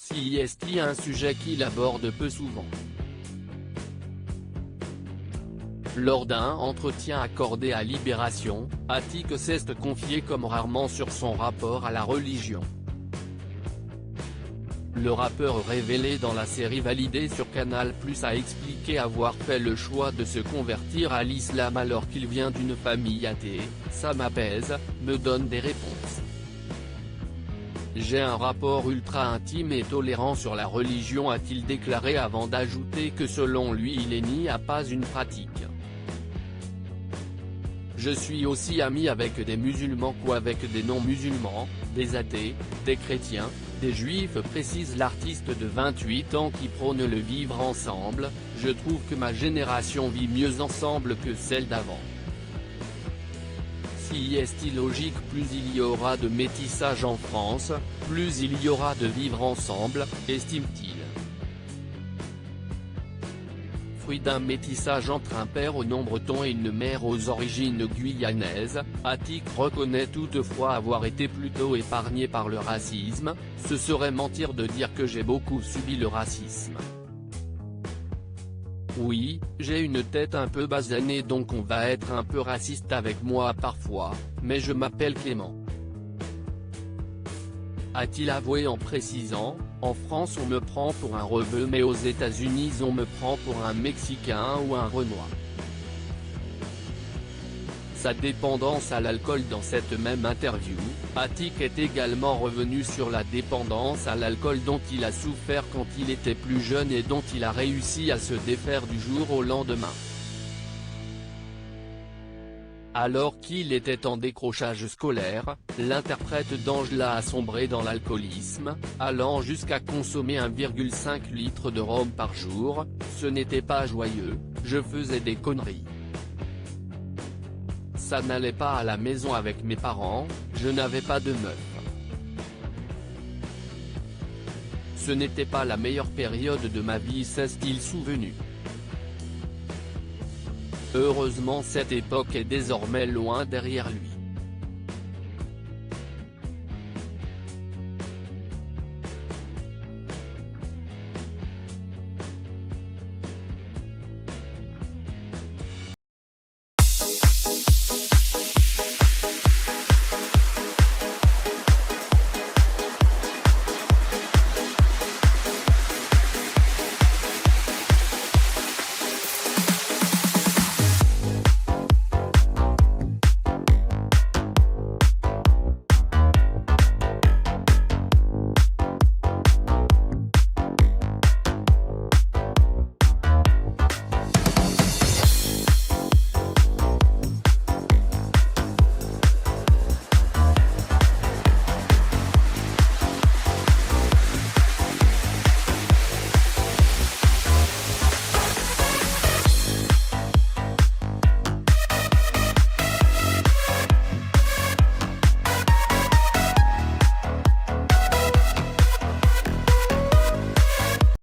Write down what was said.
C'est un sujet qu'il aborde peu souvent. Lors d'un entretien accordé à Libération, Attic s'est confié comme rarement sur son rapport à la religion. Le rappeur révélé dans la série validée sur Canal+ a expliqué avoir fait le choix de se convertir à l'islam alors qu'il vient d'une famille athée. Ça m'apaise, me donne des réponses. J'ai un rapport ultra intime et tolérant sur la religion, a-t-il déclaré avant d'ajouter que selon lui il n'y a pas une pratique. Je suis aussi ami avec des musulmans qu'avec des non-musulmans, des athées, des chrétiens, des juifs, précise l'artiste de 28 ans qui prône le vivre ensemble. Je trouve que ma génération vit mieux ensemble que celle d'avant. Si est logique, plus il y aura de métissage en France, plus il y aura de vivre ensemble, estime-t-il. Fruit d'un métissage entre un père au nom breton et une mère aux origines guyanaises, Attic reconnaît toutefois avoir été plutôt épargné par le racisme. Ce serait mentir de dire que j'ai beaucoup subi le racisme. Oui, j'ai une tête un peu basanée donc on va être un peu raciste avec moi parfois, mais je m'appelle Clément. A-t-il avoué en précisant, en France on me prend pour un rebeu mais aux États-Unis on me prend pour un Mexicain ou un Renois. Sa dépendance à l'alcool. Dans cette même interview, Attic est également revenu sur la dépendance à l'alcool dont il a souffert quand il était plus jeune et dont il a réussi à se défaire du jour au lendemain. Alors qu'il était en décrochage scolaire, l'interprète d'Angela a sombré dans l'alcoolisme, allant jusqu'à consommer 1,5 litre de rhum par jour. Ce n'était pas joyeux, je faisais des conneries. Ça n'allait pas à la maison avec mes parents, je n'avais pas de meuf. Ce n'était pas la meilleure période de ma vie, s'est-il souvenu. Heureusement cette époque est désormais loin derrière lui.